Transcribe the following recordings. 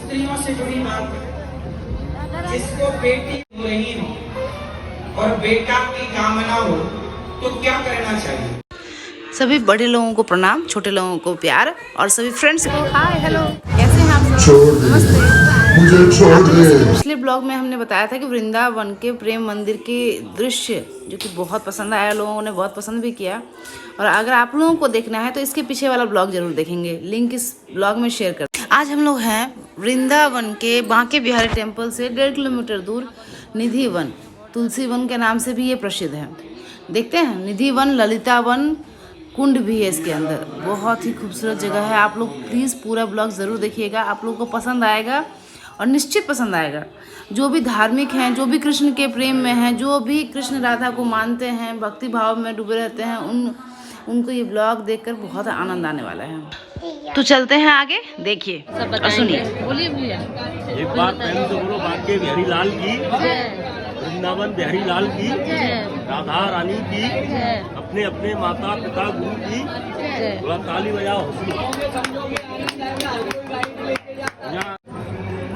स्त्रियों से जुड़ी बात है। जिसको बेटी नहीं हो और बेटा की कामना हो तो क्या करना चाहिए? सभी बड़े लोगों को प्रणाम, छोटे लोगों को प्यार और सभी फ्रेंड्स को हाय हेलो, कैसे हैं आप सब? नमस्ते। आपको जैसे कि पिछले ब्लॉग में हमने बताया था कि वृंदावन के प्रेम मंदिर के दृश्य जो कि बहुत पसंद आया, लोगों ने बहुत पसंद भी किया। और अगर आप लोगों को देखना है तो इसके पीछे वाला ब्लॉग जरूर देखेंगे, लिंक इस ब्लॉग में शेयर कर। आज हम लोग हैं वृंदावन के बांके बिहारी टेम्पल से 1.5 किलोमीटर दूर निधि वन, तुलसी वन के नाम से भी ये प्रसिद्ध है। देखते हैं, निधि वन, ललिता वन, कुंड भी है इसके अंदर। बहुत ही खूबसूरत जगह है। आप लोग प्लीज़ पूरा ब्लॉग ज़रूर देखिएगा, आप लोगों को पसंद आएगा और निश्चित पसंद आएगा। जो भी धार्मिक हैं, जो भी कृष्ण के प्रेम में हैं, जो भी कृष्ण राधा को मानते हैं, भक्ति भाव में डूबे रहते हैं, उनको ये ब्लॉग देखकर बहुत आनंद आने वाला है। तो चलते हैं आगे, देखिए और सुनिए। बोलिए भैया, एक बार प्रेम से बोलो बांके बिहारी लाल की, वृंदावन बिहारी लाल की, राधा रानी की, अपने अपने माता पिता गुरु की। थोड़ा ताली बजाओ। यहाँ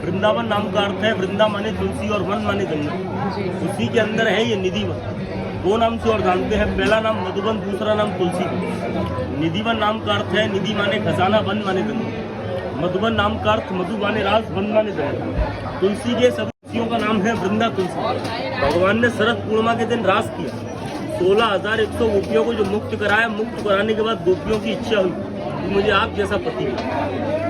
वृंदावन नाम का अर्थ है वृंदा माने तुलसी और वन माने जंगल। उसी के अंदर है ये निधि वन। दो नाम से और जानते हैं, पहला नाम मधुबन, दूसरा नाम तुलसी वन। निधि वन नाम का अर्थ है निधि माने खजाना, वन माने जंगल। मधुबन नाम का अर्थ मधु माने रास, वन माने जंगल। तुलसी के सभी का नाम है वृंदा तुलसी। भगवान ने शरद पूर्णिमा के दिन रास किया। 16,100 गोपियों को जो मुक्त कराया, मुक्त कराने के बाद गोपियों की इच्छा हुई कि मुझे आप जैसा पति मिले।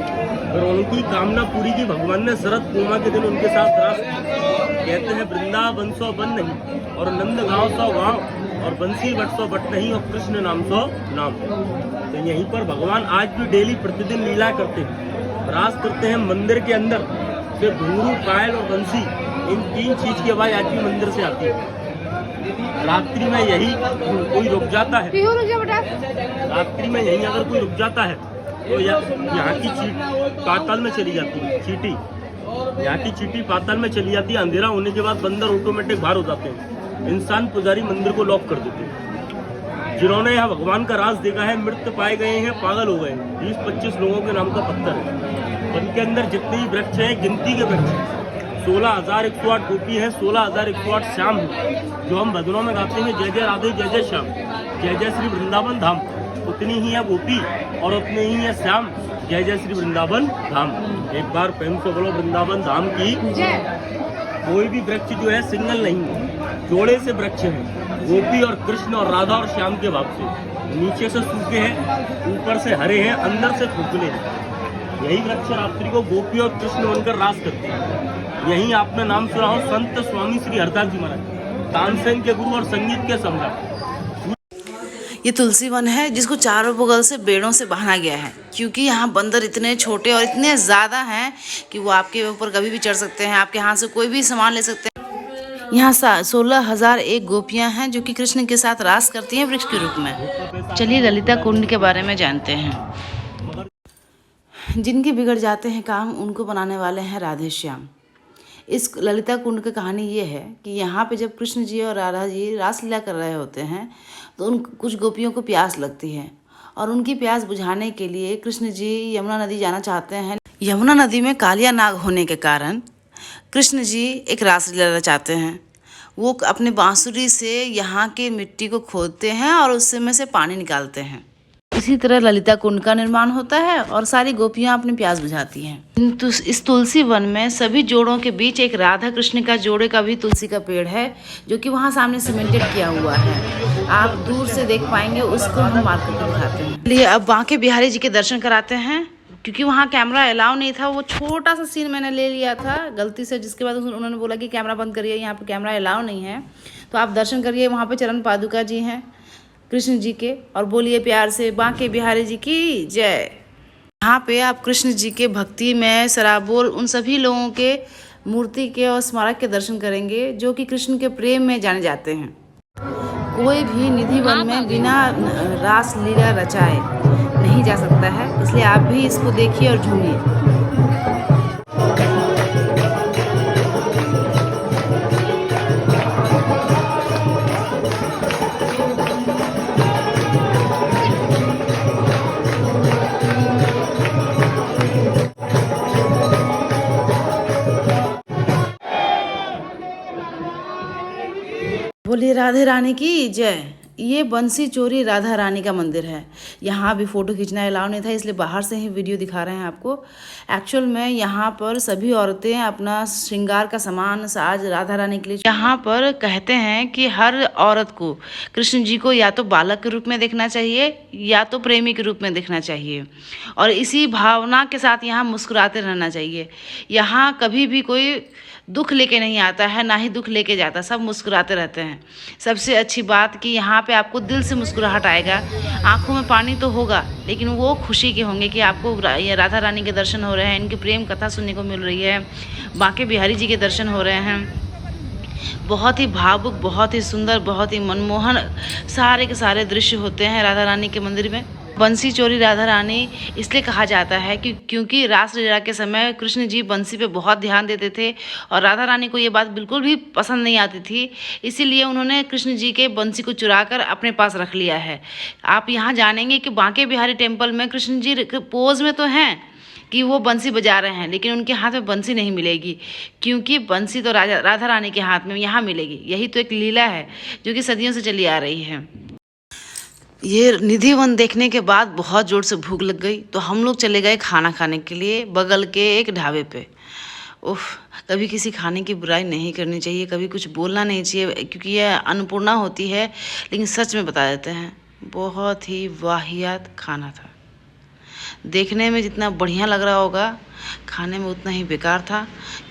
और उनकी कामना पूरी की भगवान ने शरद पूर्णिमा के दिन उनके साथ रास किया। कहते हैं वृंदावन सौ वन नहीं और नंद गाँव सौ गाँव और बंसी बट सौ बट नहीं और कृष्ण नाम सौ नाम। तो यहीं पर भगवान आज भी डेली प्रतिदिन लीला करते हैं, रास करते हैं। मंदिर के अंदर से घुंघरू, पायल और बंसी, इन तीन चीज की आवाज आज भी मंदिर से आती है। रात्रि में यही कोई रुक जाता है, रात्रि में यही अगर कोई रुक जाता है तो यहाँ की चीटी पाताल में चली जाती है। चीटी, यहाँ की चीटी पाताल में चली जाती है। अंधेरा होने के बाद बंदर ऑटोमेटिक बाहर हो जाते हैं। इंसान पुजारी मंदिर को लॉक कर देते हैं। जिन्होंने यहाँ भगवान का राज देखा है, मृत पाए गए हैं, पागल हो गए। 20-25 लोगों के नाम का पत्थर है। वन के अंदर जितने भी वृक्ष हैं, गिनती के वृक्ष हैं। 16,108 गोपी है, 16,108 श्याम है। जो हम भजनों में गाते हैं, जय जय राधे जय जय श्याम, जय जय श्री वृंदावन धाम, उतनी ही है गोपी और उतने ही है श्याम। जय जय श्री वृंदावन धाम। एक बार प्रेम से बोलो वृंदावन धाम की। कोई भी वृक्ष जो है सिंगल नहीं है, जोड़े से वृक्ष है। गोपी और कृष्ण और राधा और श्याम के भाव से। नीचे से सूखे हैं, ऊपर से हरे हैं, अंदर से खोखले हैं। यही वृक्ष रात्रि को गोपी और कृष्ण बनकर रास करते हैं। यही आपने नाम सुना हो, संत स्वामी श्री हरदास जी महाराज, तानसेन के गुरु और संगीत के सम्राट। ये तुलसी वन है जिसको चारों बगल से बेड़ों से बांधा गया है, क्योंकि यहाँ बंदर इतने छोटे और इतने ज़्यादा हैं कि वो आपके ऊपर कभी भी चढ़ सकते हैं, आपके हाथ से कोई भी सामान ले सकते हैं। यहाँ 16,001 गोपियाँ हैं जो कि कृष्ण के साथ रास करती हैं वृक्ष के रूप में। चलिए ललिता कुंड के बारे में जानते हैं। जिनके बिगड़ जाते हैं काम, उनको बनाने वाले हैं राधे श्याम। इस ललिता कुंड की कहानी ये है कि यहाँ पे जब कृष्ण जी और राधा जी रासलीला कर रहे होते हैं तो उन कुछ गोपियों को प्यास लगती है और उनकी प्यास बुझाने के लिए कृष्ण जी यमुना नदी जाना चाहते हैं। यमुना नदी में कालिया नाग होने के कारण कृष्ण जी एक रासलीला रचाते हैं। वो अपने बांसुरी से यहाँ की मिट्टी को खोदते हैं और उसमें से पानी निकालते हैं। इसी तरह ललिता कुंड का निर्माण होता है और सारी गोपियां अपनी प्यास बुझाती हैं। इस तुलसी वन में सभी जोड़ों के बीच एक राधा कृष्ण का जोड़े का भी तुलसी का पेड़ है जो कि वहां सामने सीमेंटेड किया हुआ है। आप दूर से देख पाएंगे, उसको हम मार्केट में दिखाते हैं। चलिए अब बांके बिहारी जी के दर्शन कराते हैं, क्योंकि वहाँ कैमरा अलाउ नहीं था। वो छोटा सा सीन मैंने ले लिया था गलती से, जिसके बाद उन्होंने बोला कि कैमरा बंद करिए, यहाँ पे कैमरा अलाउ नहीं है। तो आप दर्शन करिए, वहाँ पे चरण पादुका जी हैं कृष्ण जी के, और बोलिए प्यार से बांके बिहारी जी की जय। यहाँ पे आप कृष्ण जी के भक्ति में सराबोर उन सभी लोगों के मूर्ति के और स्मारक के दर्शन करेंगे जो कि कृष्ण के प्रेम में जाने जाते हैं। कोई भी निधि वन में बिना रास लीला रचाए नहीं जा सकता है, इसलिए आप भी इसको देखिए और झूमिए। बोलिए राधे रानी की जय। ये बंसी चोरी राधा रानी का मंदिर है। यहाँ भी फ़ोटो खींचना अलाउ नहीं था, इसलिए बाहर से ही वीडियो दिखा रहे हैं आपको। एक्चुअल में यहाँ पर सभी औरतें अपना श्रृंगार का सामान साज राधा रानी के लिए, यहाँ पर कहते हैं कि हर औरत को कृष्ण जी को या तो बालक के रूप में देखना चाहिए या तो प्रेमी के रूप में देखना चाहिए, और इसी भावना के साथ यहाँ मुस्कुराते रहना चाहिए। यहाँ कभी भी कोई दुख लेके नहीं आता है, ना ही दुख लेके जाता, सब मुस्कुराते रहते हैं। सबसे अच्छी बात कि यहाँ पे आपको दिल से मुस्कुराहट आएगा, आंखों में पानी तो होगा लेकिन वो खुशी के होंगे कि आपको ये राधा रानी के दर्शन हो रहे हैं, इनकी प्रेम कथा सुनने को मिल रही है, बांके बिहारी जी के दर्शन हो रहे हैं। बहुत ही भावुक, बहुत ही सुंदर, बहुत ही मनमोहन सारे के सारे दृश्य होते हैं राधा रानी के मंदिर में। बंसी चोरी राधा रानी इसलिए कहा जाता है कि क्योंकि रास लीला के समय कृष्ण जी बंसी पे बहुत ध्यान देते थे और राधा रानी को ये बात बिल्कुल भी पसंद नहीं आती थी, इसीलिए उन्होंने कृष्ण जी के बंसी को चुराकर अपने पास रख लिया है। आप यहाँ जानेंगे कि बांके बिहारी टेम्पल में कृष्ण जी पोज में तो हैं कि वो बंसी बजा रहे हैं, लेकिन उनके हाथ में बंसी नहीं मिलेगी, क्योंकि बंसी तो राधा रानी के हाथ में यहाँ मिलेगी। यही तो एक लीला है जो कि सदियों से चली आ रही है। ये निधि वन देखने के बाद बहुत ज़ोर से भूख लग गई, तो हम लोग चले गए खाना खाने के लिए बगल के एक ढाबे पे। उफ, कभी किसी खाने की बुराई नहीं करनी चाहिए, कभी कुछ बोलना नहीं चाहिए, क्योंकि यह अन्नपूर्णा होती है, लेकिन सच में बता देते हैं बहुत ही वाहियात खाना था। देखने में जितना बढ़िया लग रहा होगा, खाने में उतना ही बेकार था।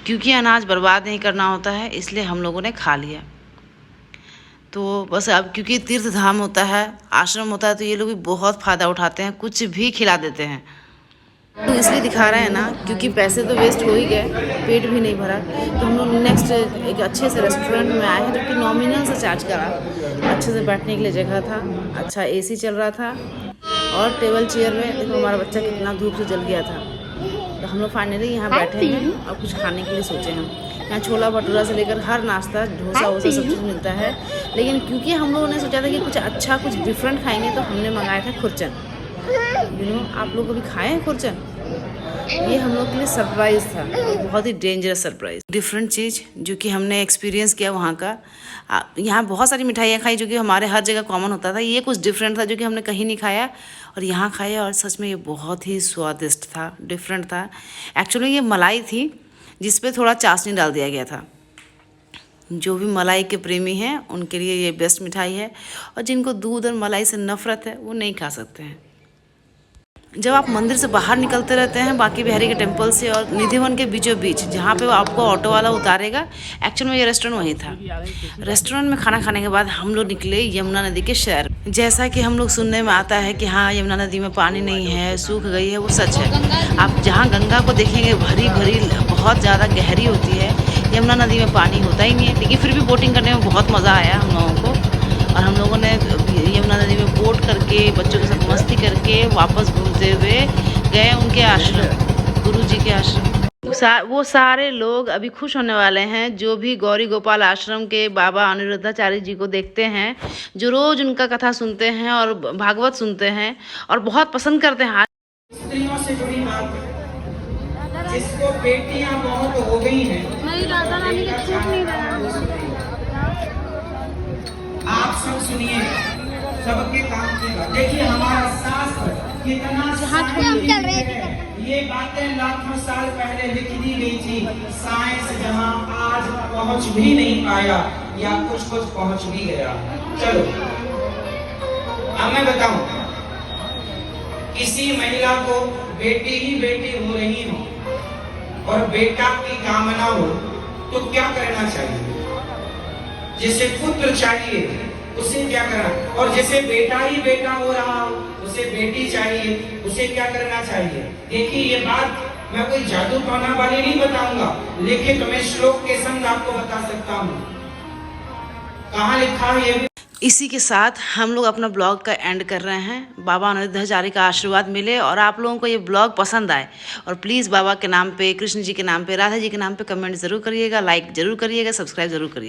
क्योंकि अनाज बर्बाद नहीं करना होता है, इसलिए हम लोगों ने खा लिया। तो बस अब क्योंकि तीर्थ धाम होता है, आश्रम होता है, तो ये लोग भी बहुत फ़ायदा उठाते हैं, कुछ भी खिला देते हैं। तो इसलिए दिखा रहे हैं ना, क्योंकि पैसे तो वेस्ट हो ही गए, पेट भी नहीं भरा, तो हम लोग नेक्स्ट एक अच्छे से रेस्टोरेंट में आए हैं जो कि नॉमिनल से चार्ज करा। अच्छे से बैठने के लिए जगह था, अच्छा एसी चल रहा था, और टेबल चेयर में देखो हमारा बच्चा कितना धूप से जल गया था। तो हम लोग फाइनली यहाँ बैठे हैं और कुछ खाने के लिए सोचे हम। यहाँ छोला भटूरा से लेकर हर नाश्ता, डोसा वोसा सब चीज़ मिलता है, लेकिन क्योंकि हम लोगों ने सोचा था कि कुछ अच्छा, कुछ डिफरेंट खाएंगे, तो हमने मंगाया था खुरचन। आप लोग कभी खाए हैं खुरचन? ये हम लोग के लिए सरप्राइज़ था, बहुत ही डेंजरस सरप्राइज़, डिफरेंट चीज़ जो कि हमने एक्सपीरियंस किया वहाँ का। यहाँ बहुत सारी मिठाइयाँ खाई जो कि हमारे हर जगह कॉमन होता था, ये कुछ डिफरेंट था जो कि हमने कहीं नहीं खाया और यहाँ खाया, और सच में ये बहुत ही स्वादिष्ट था, डिफरेंट था। एक्चुअली ये मलाई थी जिस पे थोड़ा चाशनी डाल दिया गया था। जो भी मलाई के प्रेमी हैं उनके लिए ये बेस्ट मिठाई है, और जिनको दूध और मलाई से नफ़रत है वो नहीं खा सकते हैं। जब आप मंदिर से बाहर निकलते रहते हैं बांके बिहारी के टेम्पल से और निधि वन के बीचों बीच, जहाँ पे आपको ऑटो वाला उतारेगा, एक्चुअल में ये रेस्टोरेंट वहीं था। रेस्टोरेंट में खाना खाने के बाद हम लोग निकले यमुना नदी के शहर। जैसा कि हम लोग सुनने में आता है कि हाँ, यमुना नदी में पानी नहीं है, सूख गई है, वो सच है। आप जहाँ गंगा को देखेंगे भरी भरी, बहुत ज़्यादा गहरी होती है, यमुना नदी में पानी होता ही नहीं है, लेकिन फिर भी बोटिंग करने में बहुत मज़ा आया हम लोगों को। और हम लोगों ने यमुना नदी में बोट करके, बच्चों के साथ मस्ती करके वापस घूमते हुए गए उनके आश्रम, गुरु जी के आश्रम। वो सारे लोग अभी खुश होने वाले हैं जो भी गौरी गोपाल आश्रम के बाबा अनिरुद्धाचार्य जी को देखते हैं, जो रोज़ उनका कथा सुनते हैं और भागवत सुनते हैं और बहुत पसंद करते हैं। स्त्रियों से जुड़ी बात है, जिसको बेटियां बहुत हो गई हैं, राधा रानी के छूट नहीं रहा। आप सब सुनिए, सबके काम की बात। देखिए हमारा शास्त्र कितना शांति है। ये बातें लाखों साल पहले लिख दी गई थी, साइंस जहां आज पहुंच भी नहीं पाया या कुछ कुछ पहुंच भी गया। चलो अब मैं बताऊं, किसी महिला को बेटी ही बेटी हो रही हो और बेटा की कामना हो तो क्या करना चाहिए? जिसे पुत्र चाहिए उसे क्या करना, और जिसे बेटा ही बेटा हो रहा हो उसे बेटी चाहिए, उसे क्या करना चाहिए? देखिए ये बात मैं कोई जादू टोना वाली नहीं बताऊंगा, लिखित मैं श्लोक के संग आपको बता सकता हूँ। कहाँ लिखा है ये? इसी के साथ हम लोग अपना ब्लॉग का एंड कर रहे हैं। बाबा अनिरुद्धाचार्य का आशीर्वाद मिले और आप लोगों को ये ब्लॉग पसंद आए, और प्लीज़ बाबा के नाम पे, कृष्ण जी के नाम पे, राधा जी के नाम पे कमेंट ज़रूर करिएगा, लाइक ज़रूर करिएगा, सब्सक्राइब ज़रूर करिएगा।